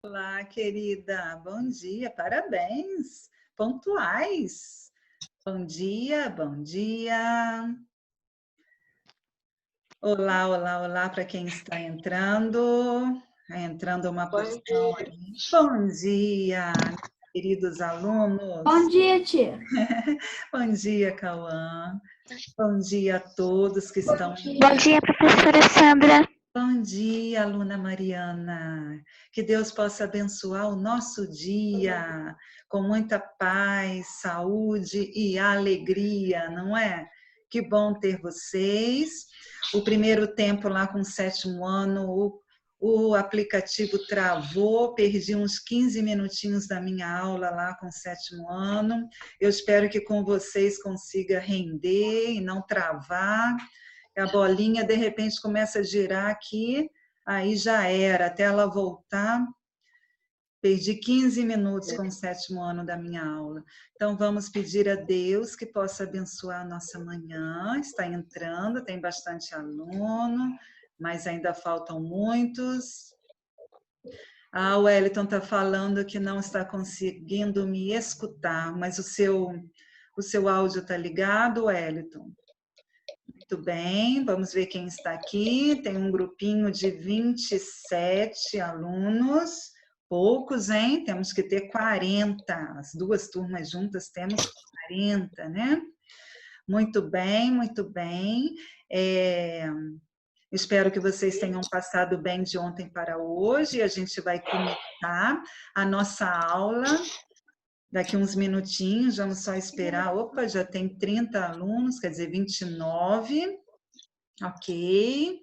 Olá, querida. Bom dia, parabéns. Pontuais. Bom dia, bom dia. Olá, olá, olá para quem está entrando. Entrando uma porção aí. Bom dia, queridos alunos. Bom dia, tia. Bom dia, Cauã. Bom dia a todos que estão. Bom dia, professora Sandra. Bom dia, aluna Mariana. Que Deus possa abençoar o nosso dia com muita paz, saúde e alegria, não é? Que bom ter vocês. O primeiro tempo lá com o 7º ano, o aplicativo travou, perdi uns 15 minutinhos da minha aula lá com o 7º ano. Eu espero que com vocês consiga render e não travar. A bolinha, de repente, começa a girar aqui, aí já era, até ela voltar. Perdi 15 minutos com o 7º ano da minha aula. Então, vamos pedir a Deus que possa abençoar a nossa manhã. Está entrando, tem bastante aluno, mas ainda faltam muitos. O Wellington está falando que não está conseguindo me escutar, mas o seu áudio está ligado, Wellington? Muito bem, vamos ver quem está aqui. Tem um grupinho de 27 alunos, poucos, hein? Temos que ter 40. As duas turmas juntas temos 40, né? Muito bem, muito bem. Espero que vocês tenham passado bem de ontem para hoje. A gente vai começar a nossa aula daqui uns minutinhos, vamos só esperar. Opa, já tem 30 alunos, quer dizer, 29. Ok.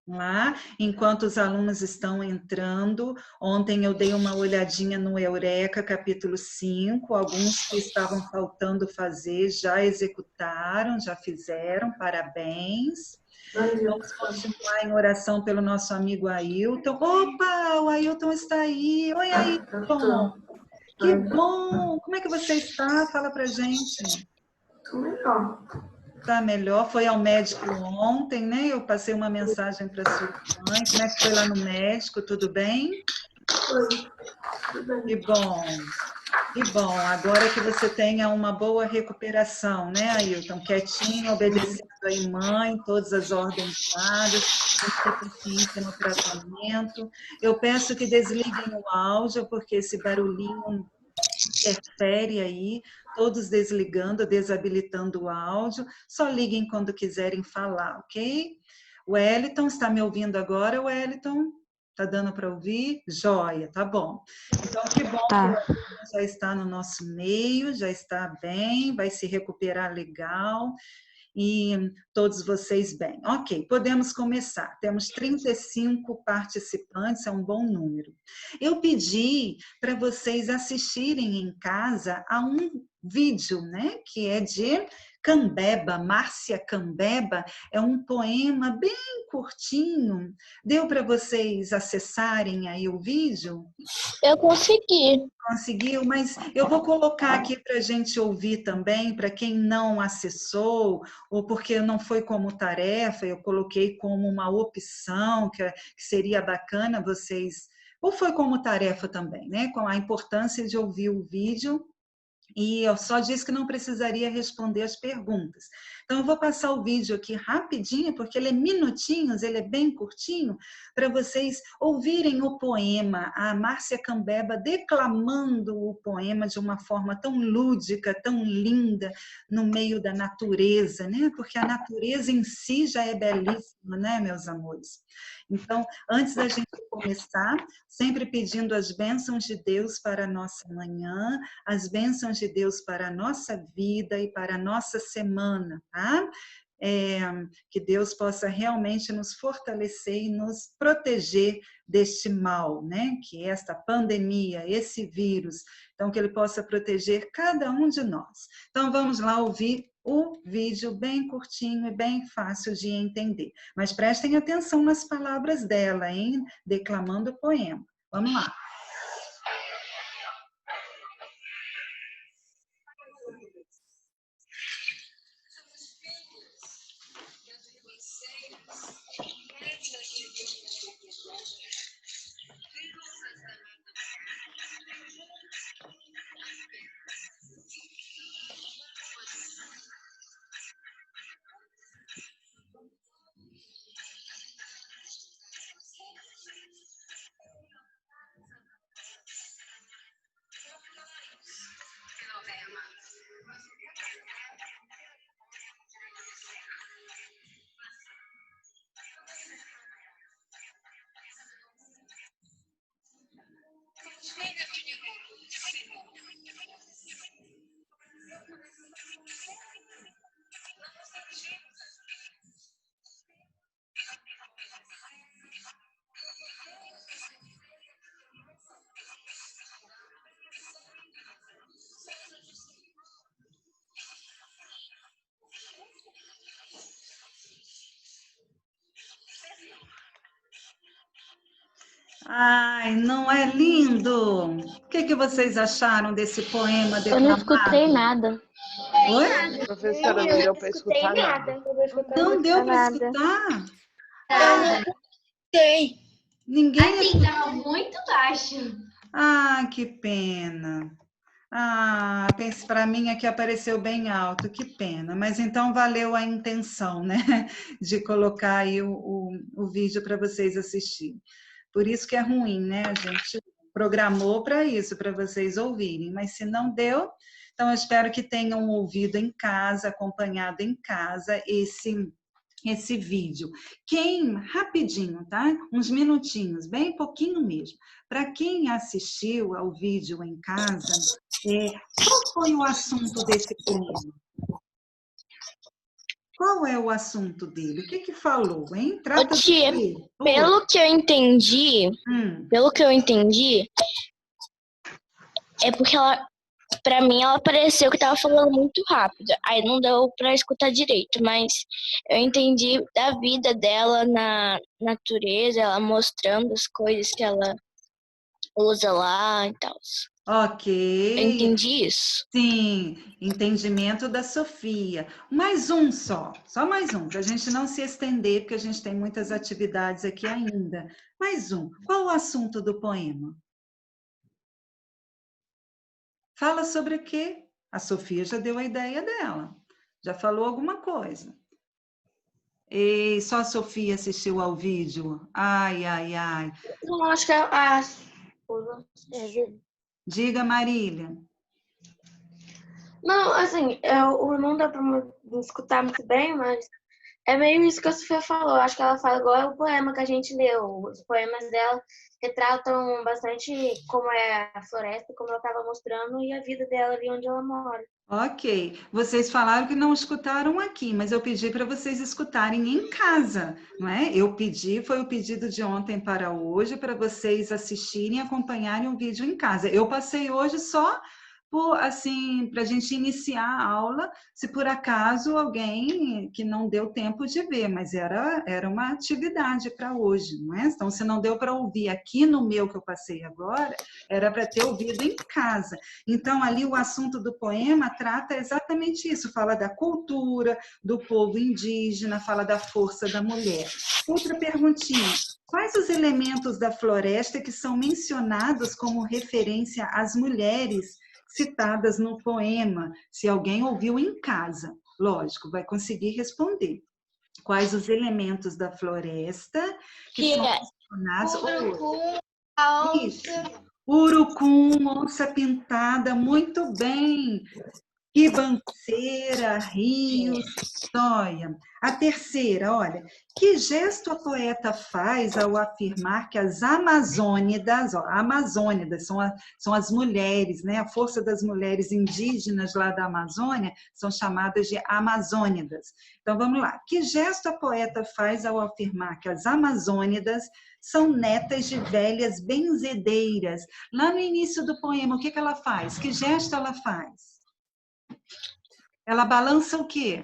Vamos lá. Enquanto os alunos estão entrando, ontem eu dei uma olhadinha no Eureka, capítulo 5. Alguns que estavam faltando fazer já executaram, já fizeram, parabéns. Vamos continuar em oração pelo nosso amigo Ailton. Opa, o Ailton está aí. Oi, Ailton. Que bom! Como é que você está? Fala pra gente. Tô melhor. Tá melhor? Foi ao médico ontem, né? Eu passei uma mensagem para sua mãe. Como é que foi lá no médico? Tudo bem? Foi. Tudo bem. Que bom. Que bom. Agora que você tenha uma boa recuperação, né, Ailton? Quietinho, obedecendo aí, mãe, todas as ordens dadas, muita paciência no tratamento. Eu peço que desliguem o áudio, porque esse barulhinho interfere aí, todos desligando, desabilitando o áudio, só liguem quando quiserem falar, ok? O Wellington, está me ouvindo agora, Wellington? Está dando para ouvir? Joia, tá bom. Então, que bom que o Wellington já está no nosso meio, já está bem, vai se recuperar legal, e todos vocês bem. Ok, podemos começar. Temos 35 participantes, é um bom número. Eu pedi para vocês assistirem em casa a um vídeo, né, que é de Cambeba, Márcia Cambeba, é um poema bem curtinho. Deu para vocês acessarem aí o vídeo? Eu consegui. Conseguiu, mas eu vou colocar aqui para a gente ouvir também, para quem não acessou, ou porque não foi como tarefa, eu coloquei como uma opção, que seria bacana vocês, ou foi como tarefa também, né? Com a importância de ouvir o vídeo. E eu só disse que não precisaria responder as perguntas. Então, eu vou passar o vídeo aqui rapidinho, porque ele é minutinhos, ele é bem curtinho, para vocês ouvirem o poema, a Márcia Cambeba declamando o poema de uma forma tão lúdica, tão linda, no meio da natureza, né? Porque a natureza em si já é belíssima, né, meus amores? Então, antes da gente começar, sempre pedindo as bênçãos de Deus para a nossa manhã, as bênçãos de Deus para a nossa vida e para a nossa semana, tá? Que Deus possa realmente nos fortalecer e nos proteger deste mal, né? Que é esta pandemia, esse vírus. Então, que Ele possa proteger cada um de nós. Então, vamos lá ouvir o vídeo bem curtinho e bem fácil de entender. Mas prestem atenção nas palavras dela, hein? Declamando o poema. Vamos lá. Ai, não é lindo? O que vocês acharam desse poema Eu não declamado? escutei nada. Oi? Professora, não deu para escutar nada. Não deu para escutar? Sei. Ninguém... Assim, tava muito baixo. Ah, que pena. Ah, pense para mim aqui apareceu bem alto, que pena. Mas então valeu a intenção, né? De colocar aí o vídeo para vocês assistirem. Por isso que é ruim, né? A gente programou para isso, para vocês ouvirem. Mas se não deu, então eu espero que tenham ouvido em casa, acompanhado em casa esse vídeo. Quem, rapidinho, tá? Uns minutinhos, bem pouquinho mesmo. Para quem assistiu ao vídeo em casa, qual foi o assunto desse poema? Qual é o assunto dele? O que falou, hein? Trata Ô, tia, do quê? pelo que eu entendi, é porque pra mim, ela pareceu que tava falando muito rápido. Aí não deu pra escutar direito, mas eu entendi da vida dela na natureza, ela mostrando as coisas que ela usa lá e tal. Ok. Eu entendi isso. Sim, entendimento da Sofia. Mais um só mais um, para a gente não se estender, porque a gente tem muitas atividades aqui ainda. Mais um. Qual o assunto do poema? Fala sobre o quê? A Sofia já deu a ideia dela, já falou alguma coisa. E só a Sofia assistiu ao vídeo? Ai, ai, ai. Não, acho que a... Diga, Marília. Não, assim, não dá pra me escutar muito bem, mas é meio isso que a Sofia falou. Acho que ela fala igual o poema que a gente leu. Os poemas dela retratam bastante como é a floresta, como ela estava mostrando, e a vida dela ali onde ela mora. Ok, vocês falaram que não escutaram aqui, mas eu pedi para vocês escutarem em casa, não é? Foi o pedido de ontem para hoje, para vocês assistirem e acompanharem o vídeo em casa. Eu passei hoje só assim, para a gente iniciar a aula, se por acaso alguém que não deu tempo de ver, mas era uma atividade para hoje, não é? Então, se não deu para ouvir aqui no meu que eu passei agora, era para ter ouvido em casa. Então, ali o assunto do poema trata exatamente isso, fala da cultura, do povo indígena, fala da força da mulher. Outra perguntinha, quais os elementos da floresta que são mencionados como referência às mulheres citadas no poema, se alguém ouviu em casa, lógico, vai conseguir responder. Quais os elementos da floresta que são mencionados? Urucum, a onça. Urucum, onça pintada, muito bem. Ribanceira, rios, história. A terceira, olha, que gesto a poeta faz ao afirmar que as amazônidas, amazônidas são as mulheres, né? A força das mulheres indígenas lá da Amazônia são chamadas de amazônidas. Então, vamos lá. Que gesto a poeta faz ao afirmar que as amazônidas são netas de velhas benzedeiras? Lá no início do poema, o que ela faz? Que gesto ela faz? Ela balança o quê?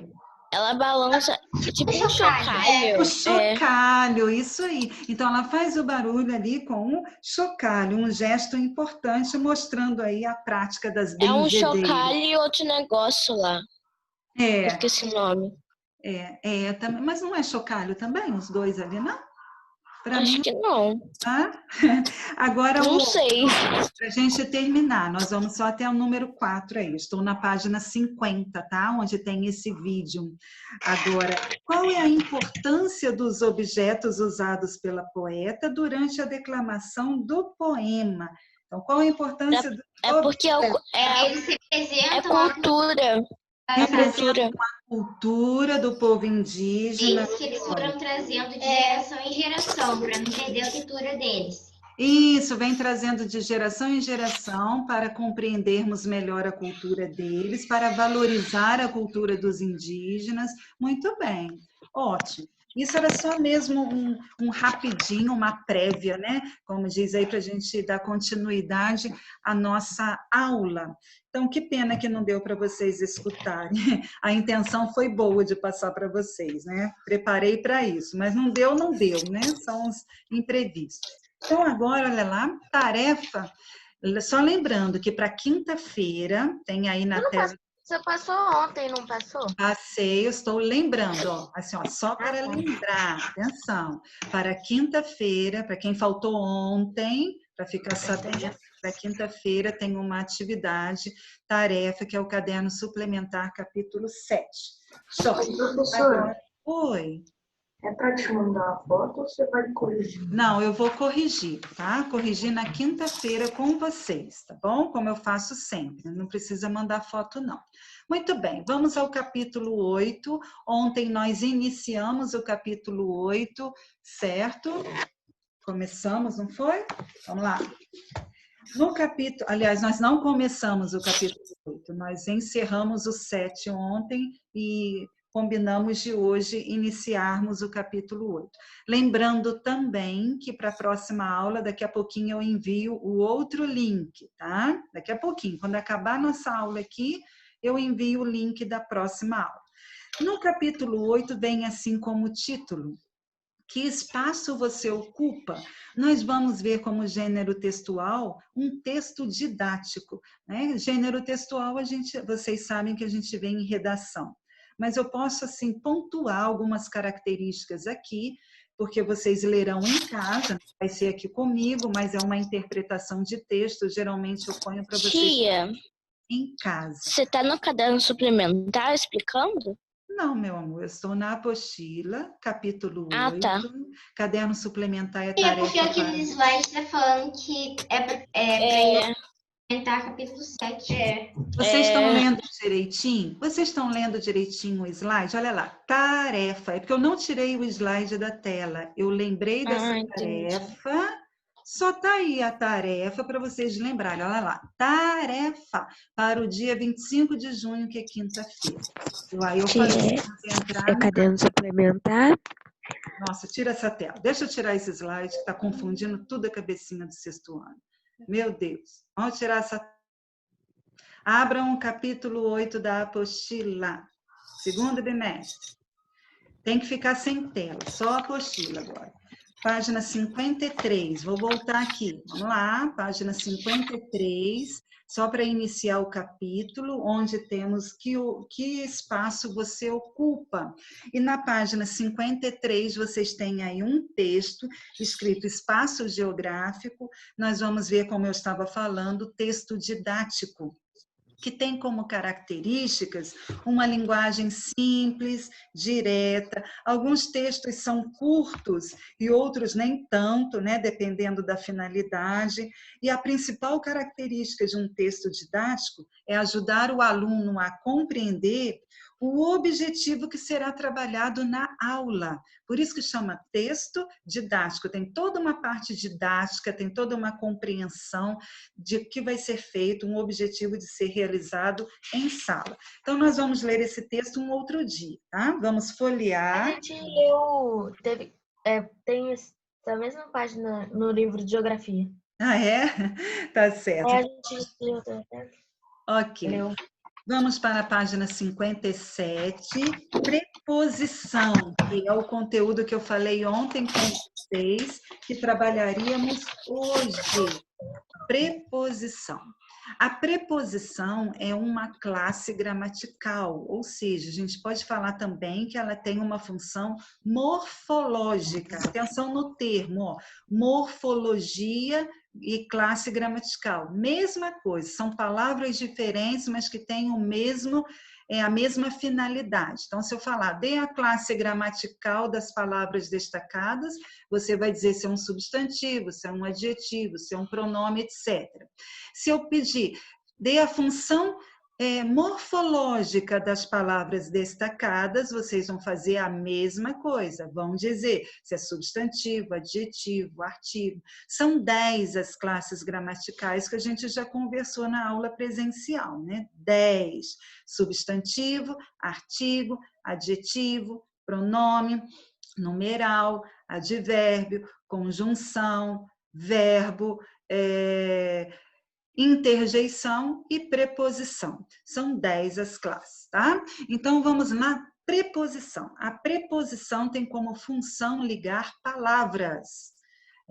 Ela balança tipo um chocalho. O chocalho, isso aí. Então, ela faz o barulho ali com o chocalho, um gesto importante, mostrando aí a prática das benzedeiras. É um chocalho e outro negócio lá. Eu esqueci o nome. Mas não é chocalho também, os dois ali, não? Acho que não. Tá? Agora, não sei. Para a gente terminar, nós vamos só até o número 4 aí. Estou na página 50, tá? Onde tem esse vídeo. Agora, qual é a importância dos objetos usados pela poeta durante a declamação do poema? Então, qual a importância do porque Eles representam cultura. Representa a cultura do povo indígena. que eles foram trazendo de geração em geração, para não perder a cultura deles. Isso, vem trazendo de geração em geração para compreendermos melhor a cultura deles, para valorizar a cultura dos indígenas. Muito bem, ótimo. Isso era só mesmo um rapidinho, uma prévia, né? Como diz aí, para a gente dar continuidade à nossa aula. Então, que pena que não deu para vocês escutarem. A intenção foi boa de passar para vocês, né? Preparei para isso, mas não deu, né? São os imprevistos. Então, agora, olha lá, tarefa. Só lembrando que para quinta-feira, tem aí na tela. Você passou ontem, não passou? Passei, eu estou lembrando, ó, assim, ó, só para lembrar, atenção, para quinta-feira, para quem faltou ontem, para ficar sabendo, para quinta-feira tem uma atividade, tarefa, que é o caderno suplementar, capítulo 7. Só. Professora, oi. é para te mandar a foto ou você vai corrigir? Não, eu vou corrigir, tá? Corrigir na quinta-feira com vocês, tá bom? Como eu faço sempre, não precisa mandar foto, não. Muito bem, vamos ao capítulo 8. Ontem nós iniciamos o capítulo 8, certo? Começamos, não foi? Vamos lá. No capítulo, aliás, nós não começamos o capítulo 8, nós encerramos o 7 ontem e combinamos de hoje iniciarmos o capítulo 8. Lembrando também que para a próxima aula, daqui a pouquinho eu envio o outro link, tá? Daqui a pouquinho, quando acabar a nossa aula aqui, eu envio o link da próxima aula. No capítulo 8 vem assim como título: que espaço você ocupa? Nós vamos ver como gênero textual um texto didático, né? Gênero textual, vocês sabem que a gente vê em redação. Mas eu posso, assim, pontuar algumas características aqui, porque vocês lerão em casa, vai ser aqui comigo, mas é uma interpretação de texto, geralmente eu ponho para vocês Tia, em casa. Você está no caderno suplementar explicando? Não, meu amor, eu estou na apostila, capítulo 8, tá. caderno suplementar é É tarefa porque aquele slide está falando que para implementar capítulo 7. Vocês estão lendo direitinho? Vocês estão lendo direitinho o slide? Olha lá, tarefa. É porque eu não tirei o slide da tela. Eu lembrei dessa tarefa. Só tá aí a tarefa para vocês lembrarem. Olha lá, tarefa para o dia 25 de junho, que é quinta-feira. Aí eu falei, entrar é caderno suplementar. Nossa, tira essa tela. Deixa eu tirar esse slide que está confundindo tudo a cabecinha do sexto ano. Meu Deus. Vamos tirar essa. Abram o capítulo 8 da apostila. Segundo bimestre. Tem que ficar sem tela, só a apostila agora. Página 53. Vou voltar aqui. Vamos lá, página 53. Só para iniciar o capítulo, onde temos que espaço você ocupa. E na página 53, vocês têm aí um texto escrito espaço geográfico. Nós vamos ver, como eu estava falando, texto didático, que tem como características uma linguagem simples, direta. Alguns textos são curtos e outros nem tanto, né, dependendo da finalidade. E a principal característica de um texto didático é ajudar o aluno a compreender o objetivo que será trabalhado na aula. Por isso que chama texto didático. Tem toda uma parte didática, tem toda uma compreensão de que vai ser feito, um objetivo de ser realizado em sala. Então, nós vamos ler esse texto um outro dia, tá? Vamos folhear. A gente leu, tem essa mesma página no livro de geografia. Ah, é? Tá certo. A gente leu também. Ok. Vamos para a página 57, preposição, que é o conteúdo que eu falei ontem com vocês, que trabalharíamos hoje. Preposição. A preposição é uma classe gramatical, ou seja, a gente pode falar também que ela tem uma função morfológica. Atenção no termo, ó, morfologia e classe gramatical. Mesma coisa, são palavras diferentes, mas que têm a mesma finalidade. Então, se eu falar, dê a classe gramatical das palavras destacadas, você vai dizer se é um substantivo, se é um adjetivo, se é um pronome, etc. Se eu pedir, dê a função morfológica das palavras destacadas, vocês vão fazer a mesma coisa. Vão dizer se é substantivo, adjetivo, artigo. São 10 as classes gramaticais que a gente já conversou na aula presencial, né? 10. Substantivo, artigo, adjetivo, pronome, numeral, advérbio, conjunção, verbo, interjeição e preposição. São 10 as classes, tá? Então, vamos na preposição. A preposição tem como função ligar palavras.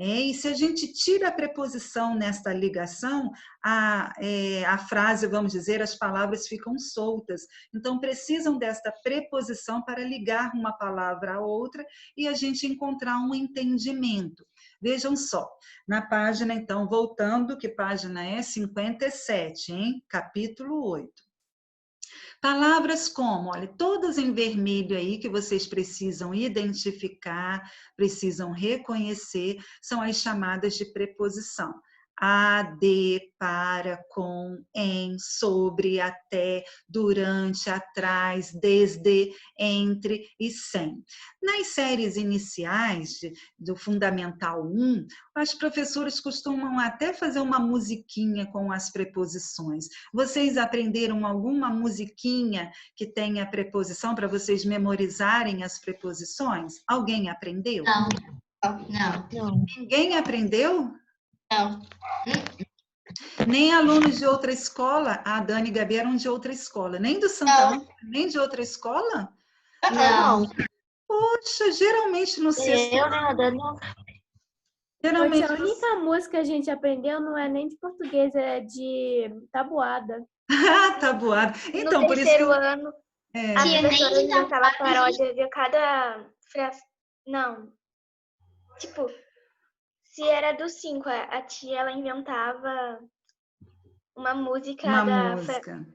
E se a gente tira a preposição nesta ligação, a frase, vamos dizer, as palavras ficam soltas. Então, precisam desta preposição para ligar uma palavra a outra e a gente encontrar um entendimento. Vejam só, na página, então, voltando, que página é? 57, hein? Capítulo 8. Palavras como, olha, todas em vermelho aí que vocês precisam identificar, precisam reconhecer, são as chamadas de preposição. A, de, para, com, em, sobre, até, durante, atrás, desde, entre e sem. Nas séries iniciais do Fundamental 1, as professoras costumam até fazer uma musiquinha com as preposições. Vocês aprenderam alguma musiquinha que tenha preposição para vocês memorizarem as preposições? Alguém aprendeu? Não. Ninguém aprendeu? Não. Nem alunos de outra escola? A Dani e Gabi eram de outra escola. Nem do Santa Ana, nem de outra escola? Não. Poxa, geralmente no sexto ano... Geralmente, a única música que a gente aprendeu não é nem de português, é de tabuada. Tabuada. Então, no por isso terceiro que... ano, É. a professora inventava paródia de cada frase. Não. Tipo, se era do 5, a tia, ela inventava uma música Uma música.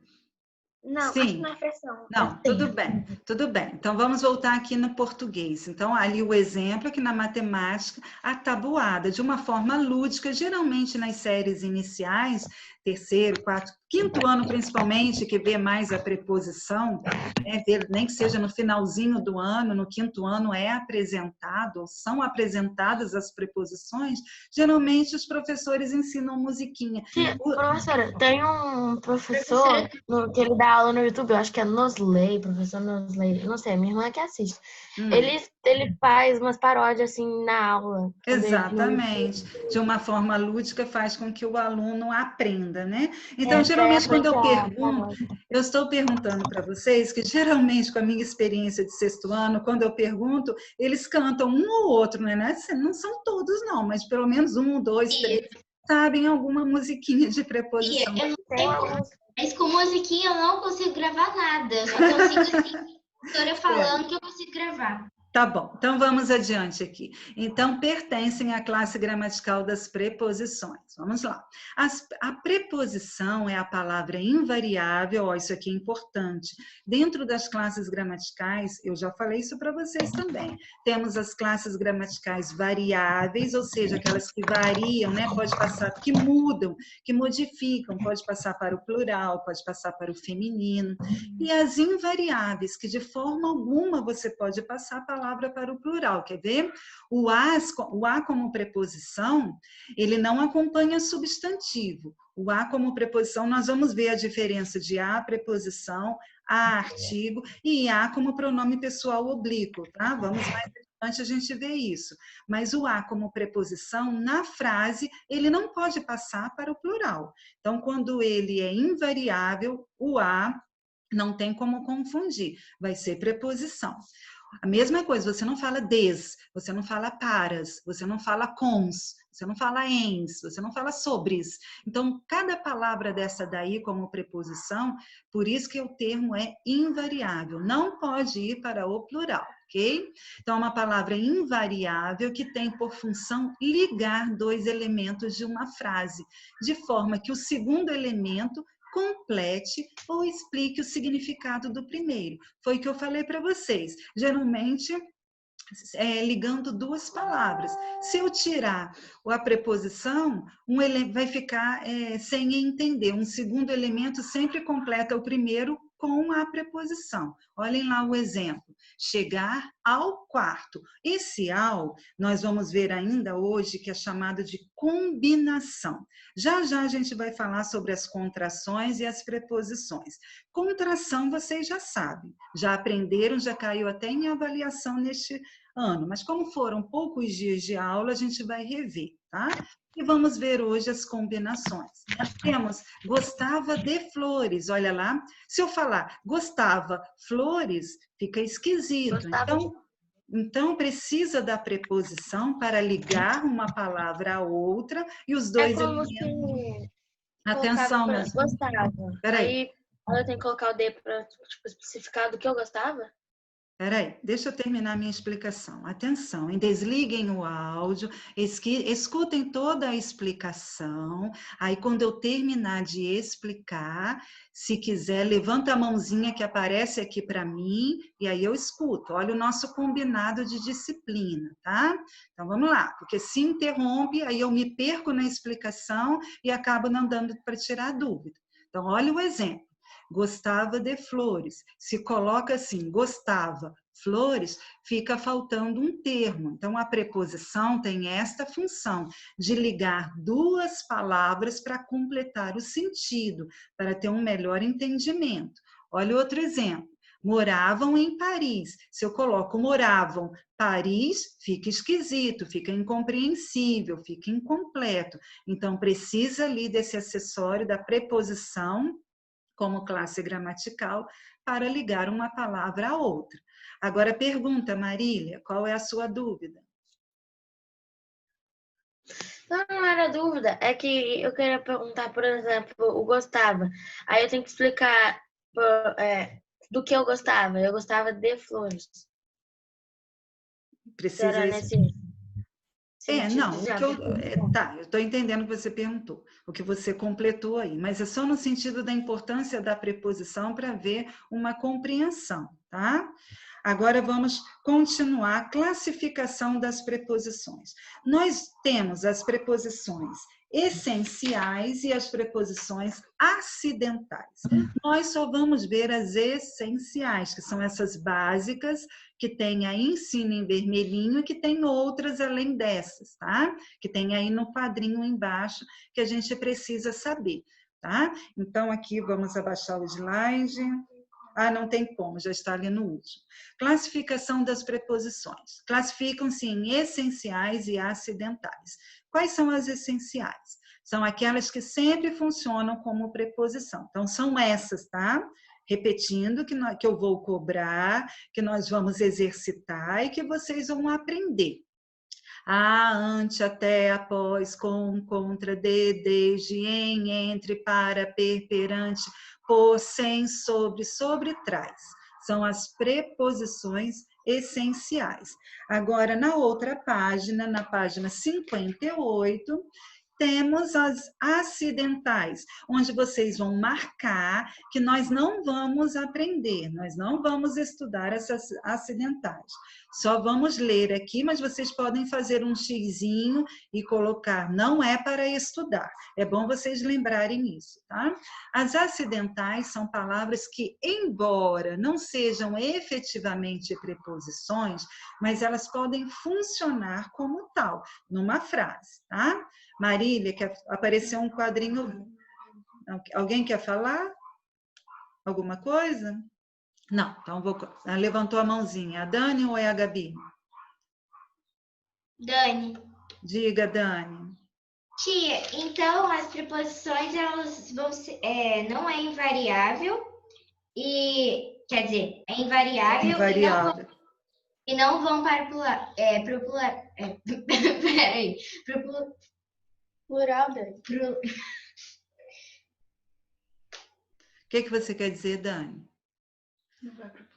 Não, Sim. acho que não é versão. Não, tudo bem, tudo bem. Então, vamos voltar aqui no português. Então, ali o exemplo aqui na matemática, a tabuada, de uma forma lúdica, geralmente nas séries iniciais, terceiro, quarto, quinto ano principalmente, que vê mais a preposição, né, nem que seja no finalzinho do ano, no quinto ano é apresentado, ou são apresentadas as preposições, geralmente os professores ensinam musiquinha. Professora, tem um professor que ele dá aula no YouTube, eu acho que é Nosley, professor Nosley, não sei, minha irmã que assiste. Ele faz umas paródias assim na aula. Exatamente. De uma forma lúdica faz com que o aluno aprenda, né? Então, geralmente, quando eu pergunto, eu estou perguntando para vocês que, geralmente, com a minha experiência de sexto ano, quando eu pergunto, eles cantam um ou outro, né? Não são todos, não, mas pelo menos 1, 2, 3, sabem alguma musiquinha de preposição. Eu não sei como, mas com musiquinha eu não consigo gravar nada. Eu só consigo, assim, a história falando que eu consigo gravar. Tá bom, então vamos adiante aqui. Então, pertencem à classe gramatical das preposições. Vamos lá. A preposição é a palavra invariável, ó, isso aqui é importante. Dentro das classes gramaticais, eu já falei isso para vocês também. Temos as classes gramaticais variáveis, ou seja, aquelas que variam, né? Pode passar, que mudam, que modificam, pode passar para o plural, pode passar para o feminino. E as invariáveis, que de forma alguma você pode passar a palavra para o plural, quer ver? O a como preposição, ele não acompanha substantivo. O a como preposição, nós vamos ver a diferença de a preposição, a artigo e a como pronome pessoal oblíquo, tá? Vamos mais adiante a gente ver isso. Mas o a como preposição, na frase, ele não pode passar para o plural. Então, quando ele é invariável, o a não tem como confundir, vai ser preposição. A mesma coisa, você não fala des, você não fala paras, você não fala cons, você não fala ens, você não fala sobres. Então, cada palavra dessa daí como preposição, por isso que o termo é invariável, não pode ir para o plural, ok? Então, é uma palavra invariável que tem por função ligar dois elementos de uma frase, de forma que o segundo elemento complete ou explique o significado do primeiro. Foi o que eu falei para vocês. Geralmente, ligando duas palavras. Se eu tirar a preposição, vai ficar sem entender. Um segundo elemento sempre completa o primeiro com a preposição. Olhem lá o exemplo. Chegar ao quarto. Esse ao, nós vamos ver ainda hoje, que é chamado de combinação. Já já a gente vai falar sobre as contrações e as preposições. Contração vocês já sabem, já aprenderam, já caiu até em avaliação neste ano. Mas como foram poucos dias de aula, a gente vai rever, tá? E vamos ver hoje as combinações. Nós temos gostava de flores, olha lá. Se eu falar gostava flores, fica esquisito. Então precisa da preposição para ligar uma palavra a outra e os dois elementos. Atenção, mas gostava. Peraí. Aí eu tenho que colocar o D para especificar do que eu gostava? Peraí, deixa eu terminar minha explicação. Atenção, desliguem o áudio, escutem toda a explicação. Aí, quando eu terminar de explicar, se quiser, levanta a mãozinha que aparece aqui para mim, e aí eu escuto. Olha o nosso combinado de disciplina, tá? Então, vamos lá, porque se interrompe, aí eu me perco na explicação e acabo não dando para tirar dúvida. Então, olha o exemplo. Gostava de flores. Se coloca assim, gostava, flores, fica faltando um termo. Então, a preposição tem esta função de ligar duas palavras para completar o sentido, para ter um melhor entendimento. Olha outro exemplo. Moravam em Paris. Se eu coloco moravam Paris, fica esquisito, fica incompreensível, fica incompleto. Então, precisa ali desse acessório da preposição como classe gramatical, para ligar uma palavra a outra. Agora pergunta, Marília, qual é a sua dúvida? Não era dúvida, é que eu queria perguntar, por exemplo, o gostava. Aí eu tenho que explicar do que eu gostava. Eu gostava de flores. Precisa... eu estou entendendo o que você perguntou, o que você completou aí, mas é só no sentido da importância da preposição para ver uma compreensão, tá? Agora vamos continuar a classificação das preposições. Nós temos as preposições essenciais e as preposições acidentais. Nós só vamos ver as essenciais, que são essas básicas, que tem aí em cima em vermelhinho e que tem outras além dessas, tá? Que tem aí no quadrinho embaixo, que a gente precisa saber, tá? Então, aqui vamos abaixar o slide. Ah, não tem como, já está ali no último. Classificação das preposições. Classificam-se em essenciais e acidentais. Quais são as essenciais? São aquelas que sempre funcionam como preposição. Então, são essas, tá? Repetindo, que eu vou cobrar, que nós vamos exercitar e que vocês vão aprender. A, ante, até, após, com, contra, de, desde, em, entre, para, perante, por, sem, sobre, trás. São as preposições essenciais. Agora, na outra página, na página 58, temos as acidentais, onde vocês vão marcar que nós não vamos aprender, nós não vamos estudar essas acidentais. Só vamos ler aqui, mas vocês podem fazer um xizinho e colocar, não é para estudar. É bom vocês lembrarem isso, tá? As acidentais são palavras que, embora não sejam efetivamente preposições, mas elas podem funcionar como tal, numa frase, tá? Marília, apareceu um quadrinho. Alguém quer falar? Alguma coisa? Não, então levantou a mãozinha. A Dani ou é a Gabi? Dani. Diga, Dani. Tia, então as preposições elas vão ser, não é invariável e quer dizer, é invariável. E não vão para plural, Dani. O que você quer dizer, Dani?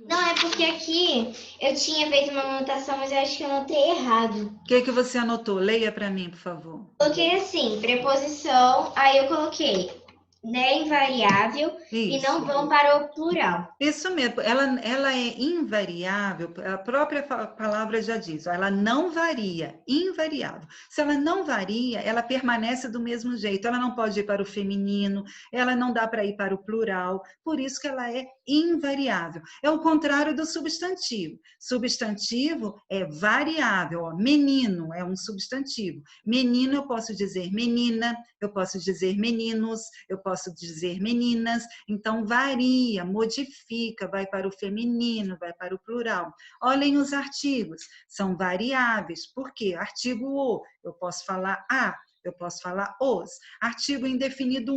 Não, é porque aqui eu tinha feito uma anotação, mas eu acho que eu anotei errado. O que você anotou? Leia para mim, por favor. Coloquei assim, preposição, aí eu coloquei né, invariável e não vão para o plural. Isso mesmo, ela é invariável, a própria palavra já diz, ela não varia, invariável. Se ela não varia, ela permanece do mesmo jeito, ela não pode ir para o feminino, ela não dá para ir para o plural, por isso que ela é invariável. É o contrário do substantivo. Substantivo é variável, ó, menino é um substantivo. Menino eu posso dizer menina, eu posso dizer meninos, eu posso dizer meninas, então varia, modifica, vai para o feminino, vai para o plural. Olhem os artigos, são variáveis. Por quê? Artigo o, eu posso falar a, eu posso falar os. Artigo indefinido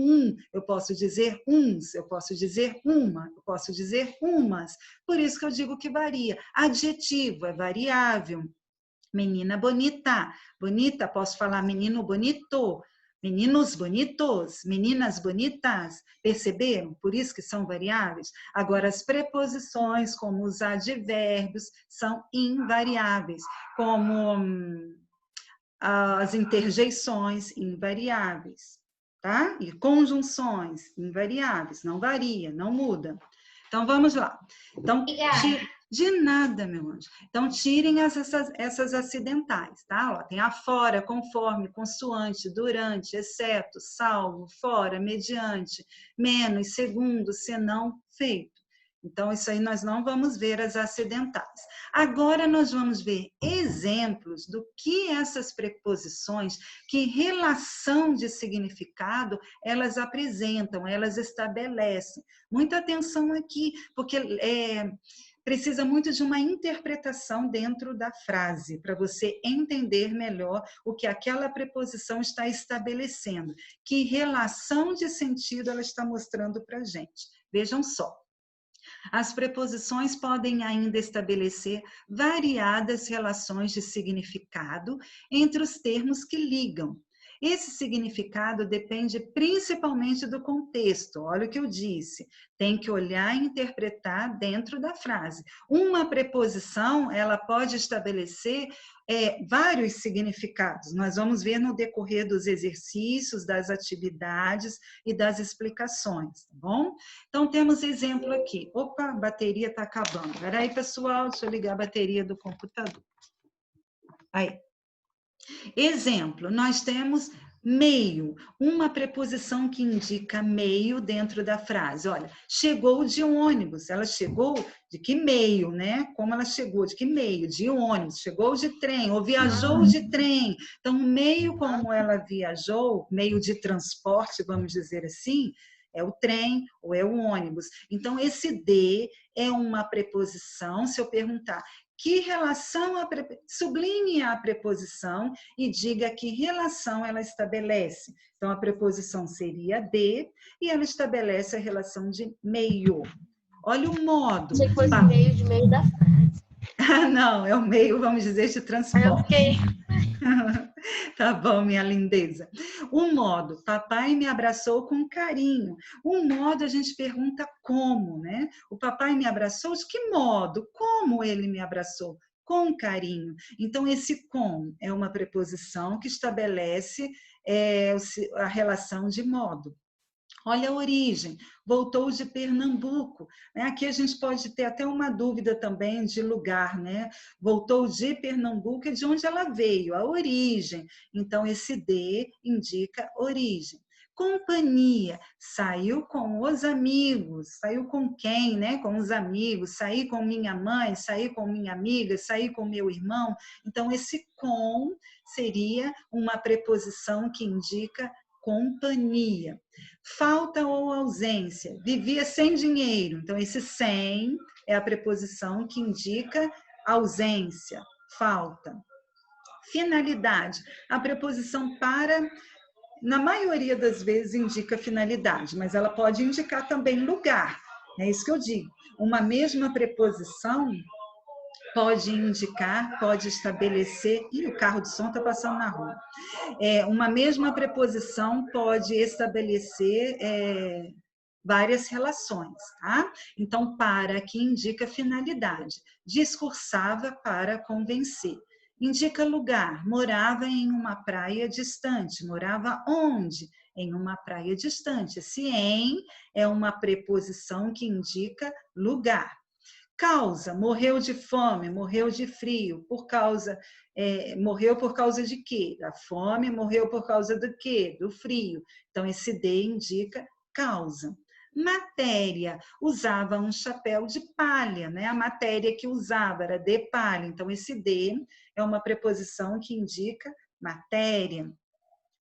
eu posso dizer uns, eu posso dizer uma, eu posso dizer umas. Por isso que eu digo que varia. Adjetivo é variável. Menina bonita, bonita, posso falar menino bonito, meninos bonitos, meninas bonitas, perceberam? Por isso que são variáveis. Agora, as preposições, como os advérbios, são invariáveis, como as interjeições invariáveis, tá? E conjunções invariáveis, não varia, não muda. Então, vamos lá. Então, de nada, meu anjo. Então, tirem essas acidentais, tá? Ó, tem a fora, conforme, consoante, durante, exceto, salvo, fora, mediante, menos, segundo, senão, feito. Então, isso aí nós não vamos ver as acidentais. Agora, nós vamos ver exemplos do que essas preposições, que relação de significado elas apresentam, elas estabelecem. Muita atenção aqui, porque precisa muito de uma interpretação dentro da frase, para você entender melhor o que aquela preposição está estabelecendo, que relação de sentido ela está mostrando para a gente. Vejam só. As preposições podem ainda estabelecer variadas relações de significado entre os termos que ligam. Esse significado depende principalmente do contexto. Olha o que eu disse. Tem que olhar e interpretar dentro da frase. Uma preposição, ela pode estabelecer vários significados. Nós vamos ver no decorrer dos exercícios, das atividades e das explicações, tá bom? Então, temos exemplo aqui. Opa, a bateria está acabando. Espera aí, pessoal, deixa eu ligar a bateria do computador. Aí. Exemplo, nós temos meio, uma preposição que indica meio dentro da frase. Olha, chegou de ônibus, ela chegou de que meio, né? Como ela chegou, de que meio? De ônibus, chegou de trem, ou viajou de trem. Então, meio como ela viajou, meio de transporte, vamos dizer assim, é o trem ou é o ônibus. Então, esse de é uma preposição, se eu perguntar, que relação sublinhe a preposição e diga que relação ela estabelece. Então, a preposição seria de e ela estabelece a relação de meio. Olha o modo. Achei que fosse meio de meio da frase. Não, é o meio, vamos dizer, de transporte. Tá bom, minha lindeza. Um modo, papai me abraçou com carinho. Um modo, a gente pergunta como, né? O papai me abraçou de que modo? Como ele me abraçou? Com carinho. Então, esse com é uma preposição que estabelece a relação de modo. Olha a origem, voltou de Pernambuco. Aqui a gente pode ter até uma dúvida também de lugar, né? Voltou de Pernambuco é de onde ela veio, a origem. Então, esse de indica origem. Companhia, saiu com os amigos, saiu com quem, né? Com os amigos, saí com minha mãe, saí com minha amiga, saí com meu irmão. Então, esse com seria uma preposição que indica companhia. Falta ou ausência, vivia sem dinheiro. Então, esse sem é a preposição que indica ausência, falta. Finalidade, a preposição para, na maioria das vezes, indica finalidade, mas ela pode indicar também lugar. É isso que eu digo. Uma mesma preposição pode indicar, pode estabelecer... Ih, o carro de som está passando na rua. Uma mesma preposição pode estabelecer várias relações, tá? Então, para aqui indica finalidade. Discursava para convencer. Indica lugar, morava em uma praia distante. Morava onde? em uma praia distante. Esse em é uma preposição que indica lugar. Causa, morreu de fome, morreu de frio, morreu por causa de quê? Da fome, morreu por causa do quê? Do frio. Então, esse de indica causa. Matéria, usava um chapéu de palha, né? A matéria que usava era de palha. Então, esse de é uma preposição que indica matéria.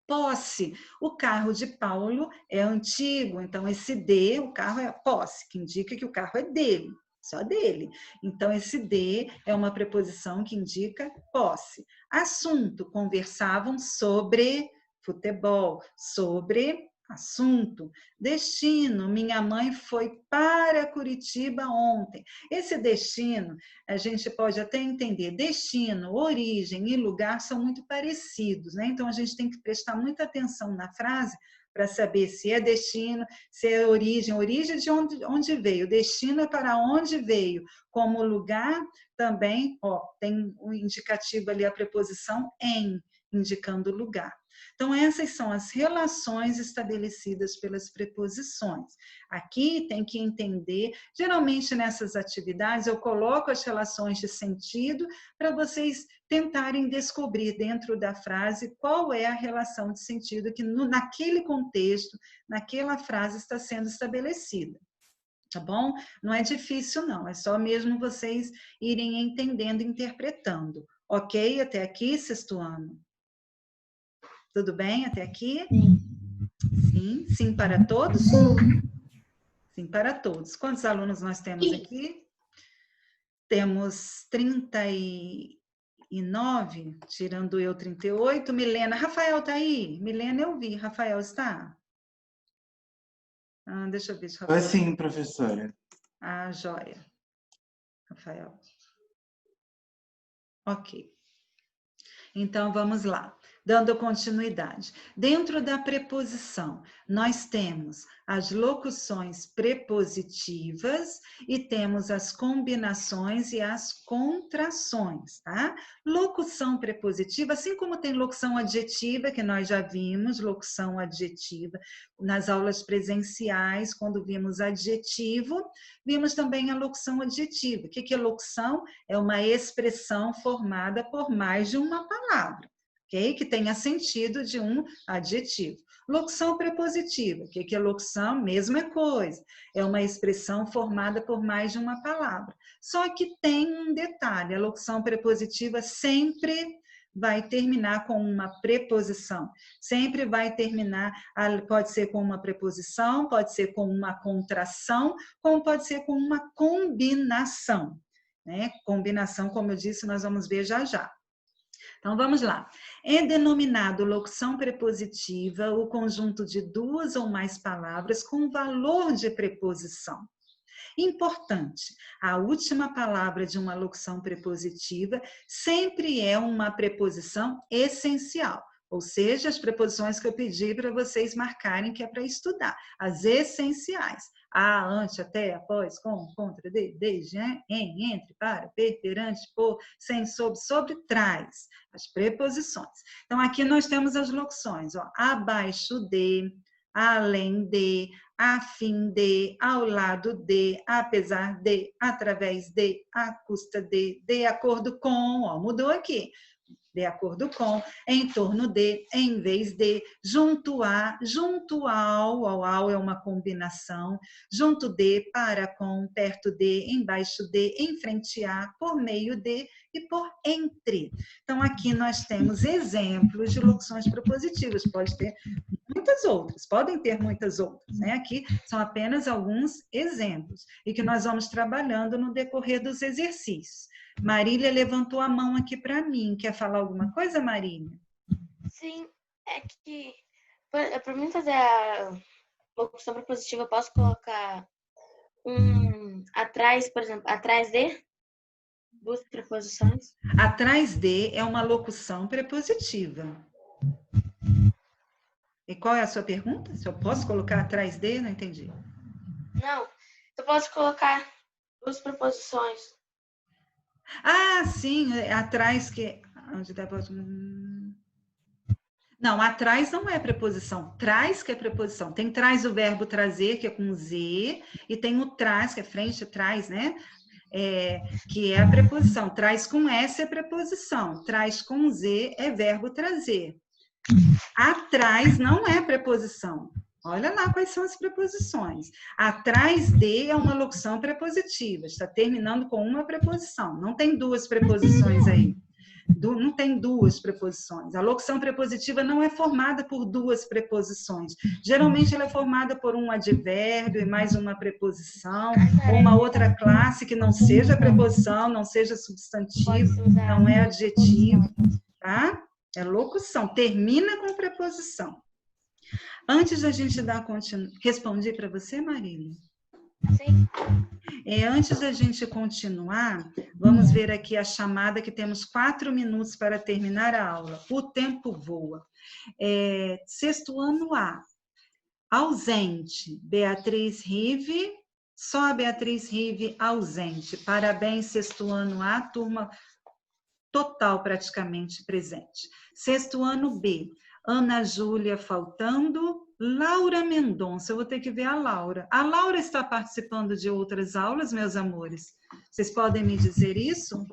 Posse, o carro de Paulo é antigo, então esse de, o carro é posse, que indica que o carro é dele. Só dele. Então, esse de é uma preposição que indica posse. Assunto, conversavam sobre futebol, sobre assunto. Destino, minha mãe foi para Curitiba ontem. Esse destino, a gente pode até entender, destino, origem e lugar são muito parecidos, né? Então, a gente tem que prestar muita atenção na frase para saber se é destino, se é origem de onde veio, destino é para onde veio, como lugar também, tem um indicativo ali, a preposição em, indicando lugar. Então, essas são as relações estabelecidas pelas preposições. Aqui tem que entender, geralmente nessas atividades eu coloco as relações de sentido para vocês tentarem descobrir dentro da frase qual é a relação de sentido que naquele contexto, naquela frase está sendo estabelecida. Tá bom? Não é difícil não, é só mesmo vocês irem entendendo, interpretando. Ok? Até aqui, sexto ano? Tudo bem até aqui? Sim. Sim para todos? Sim para todos. Quantos alunos nós temos aqui? Temos 39, tirando eu 38. Milena, Rafael está aí? Milena eu vi, Rafael está? Deixa eu ver se o Rafael... Sim, professora. Joia. Rafael. Ok. Então, vamos lá. Dando continuidade. Dentro da preposição, nós temos as locuções prepositivas e temos as combinações e as contrações, tá? Locução prepositiva, assim como tem locução adjetiva, que nós já vimos, locução adjetiva, nas aulas presenciais, quando vimos adjetivo, vimos também a locução adjetiva. O que é locução? É uma expressão formada por mais de uma palavra. Okay? Que tenha sentido de um adjetivo. Locução prepositiva, o que é locução? Mesma coisa, é uma expressão formada por mais de uma palavra. Só que tem um detalhe, a locução prepositiva sempre vai terminar com uma preposição, sempre vai terminar, pode ser com uma preposição, pode ser com uma contração, como pode ser com uma combinação. Né? Combinação, como eu disse, nós vamos ver já já. Então, vamos lá. É denominado locução prepositiva o conjunto de duas ou mais palavras com valor de preposição. Importante, a última palavra de uma locução prepositiva sempre é uma preposição essencial. Ou seja, as preposições que eu pedi para vocês marcarem, que é para estudar. As essenciais. A, ante, até, após, com, contra, desde, em, entre, para, perante, por, sem, sobre, traz. As preposições. Então, aqui nós temos as locuções. Abaixo de, além de, a fim de, ao lado de, apesar de, através de, à custa de acordo com, mudou aqui. De acordo com, em torno de, em vez de, junto a, junto ao é uma combinação, junto de, para com, perto de, embaixo de, em frente a, por meio de e por entre. Então, aqui nós temos exemplos de locuções prepositivas, pode ter muitas outras, podem ter muitas outras, né? Aqui são apenas alguns exemplos, e que nós vamos trabalhando no decorrer dos exercícios. Marília levantou a mão aqui para mim. Quer falar alguma coisa, Marília? Sim, é que para mim fazer a locução prepositiva, eu posso colocar atrás, por exemplo, atrás de duas preposições. Atrás de é uma locução prepositiva. E qual é a sua pergunta? Se eu posso colocar atrás de? Não entendi. Não, eu posso colocar duas preposições. Ah, sim, atrás que... Não, atrás não é preposição. Traz que é preposição. Tem traz o verbo trazer, que é com Z, e tem o traz, que é frente, trás, né? Que é a preposição. Traz com S é preposição. Traz com Z é verbo trazer. Atrás não é preposição. Olha lá quais são as preposições. Atrás de é uma locução prepositiva. Está terminando com uma preposição. Não tem duas preposições aí. Não tem duas preposições. A locução prepositiva não é formada por duas preposições. Geralmente ela é formada por um advérbio e mais uma preposição, ou uma outra classe que não seja preposição, não seja substantivo, não é adjetivo, tá? É locução, termina com preposição. Antes da gente dar continuidade... Respondi para você, Marília? Sim. Antes da gente continuar, vamos ver aqui a chamada, que temos 4 minutos para terminar a aula. O tempo voa. Sexto ano A. Ausente. Beatriz Rive. Só a Beatriz Rive ausente. Parabéns, sexto ano A, turma total praticamente presente. Sexto ano B. Ana Júlia faltando. Laura Mendonça, eu vou ter que ver a Laura. A Laura está participando de outras aulas, meus amores? Vocês podem me dizer isso?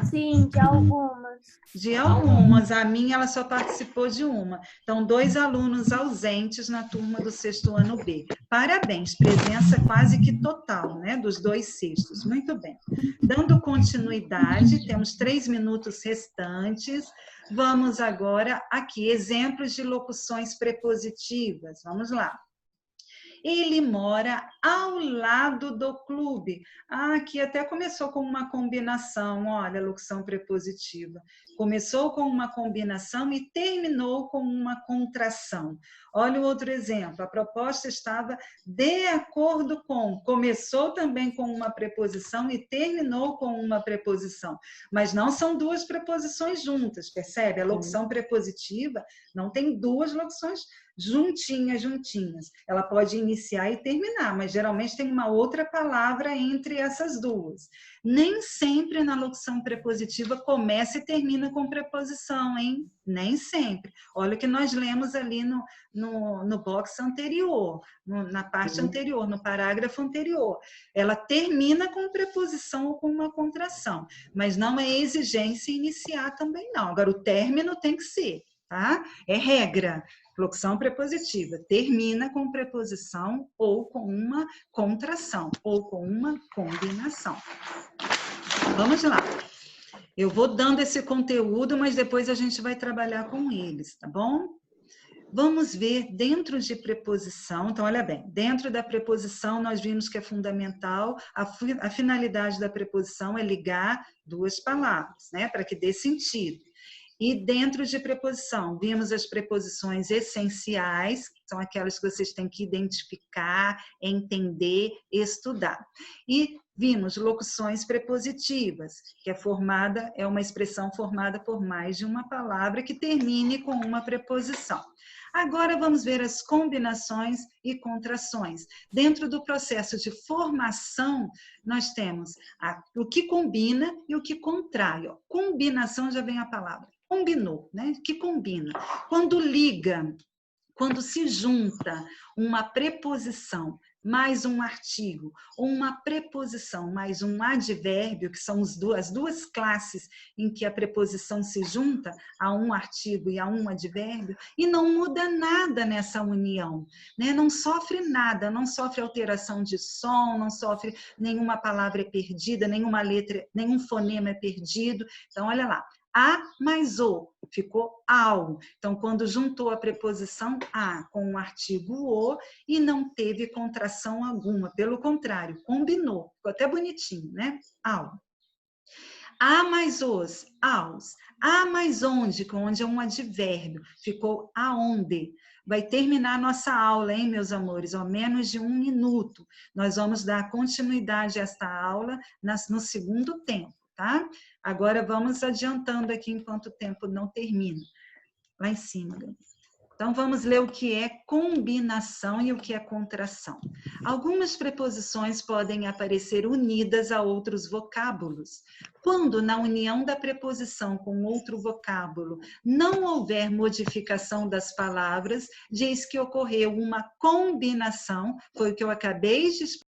Sim, de algumas. De algumas. A minha, ela só participou de uma. Então, 2 alunos ausentes na turma do sexto ano B. Parabéns, presença quase que total, né? Dos 2 sextos. Muito bem. Dando continuidade, temos 3 minutos restantes. Vamos agora aqui, exemplos de locuções prepositivas. Vamos lá. Ele mora ao lado do clube. Aqui até começou com uma combinação, olha, locução prepositiva. Começou com uma combinação e terminou com uma contração. Olha o outro exemplo. A proposta estava de acordo com. Começou também com uma preposição e terminou com uma preposição. Mas não são 2 preposições juntas, percebe? A locução prepositiva não tem 2 locuções juntinhas. Ela pode iniciar e terminar, mas geralmente tem uma outra palavra entre essas 2. Nem sempre na locução prepositiva começa e termina com preposição, hein? Nem sempre. Olha o que nós lemos ali no box anterior, na parte anterior, no parágrafo anterior. Ela termina com preposição ou com uma contração, mas não é exigência iniciar também não. Agora, o término tem que ser, tá? É regra. Locução prepositiva termina com preposição ou com uma contração, ou com uma combinação. Vamos lá. Eu vou dando esse conteúdo, mas depois a gente vai trabalhar com eles, tá bom? Vamos ver dentro de preposição. Então, olha bem, dentro da preposição nós vimos que é fundamental, a finalidade da preposição é ligar 2 palavras, né? Para que dê sentido. E dentro de preposição, vimos as preposições essenciais, que são aquelas que vocês têm que identificar, entender, estudar. E vimos locuções prepositivas, que é uma expressão formada por mais de uma palavra que termine com uma preposição. Agora vamos ver as combinações e contrações. Dentro do processo de formação, nós temos o que combina e o que contrai. Combinação já vem a palavra. Combinou, né? Que combina. Quando liga, quando se junta uma preposição mais um artigo, ou uma preposição mais um advérbio, que são as 2 classes em que a preposição se junta a um artigo e a um advérbio, e não muda nada nessa união, né? Não sofre nada, não sofre alteração de som, não sofre nenhuma palavra é perdida, nenhuma letra, nenhum fonema é perdido. Então, olha lá. A mais o, ficou ao. Então, quando juntou a preposição a com o artigo o e não teve contração alguma, pelo contrário, combinou. Ficou até bonitinho, né? Ao. A mais os, aos. A mais onde, com onde é um advérbio, ficou aonde. Vai terminar a nossa aula, hein, meus amores? Menos de 1 minuto. Nós vamos dar continuidade a esta aula no segundo tempo. Tá? Agora vamos adiantando aqui enquanto o tempo não termina. Lá em cima, Então, vamos ler o que é combinação e o que é contração. Algumas preposições podem aparecer unidas a outros vocábulos. Quando, na união da preposição com outro vocábulo, não houver modificação das palavras, diz que ocorreu uma combinação, foi o que eu acabei de explicar.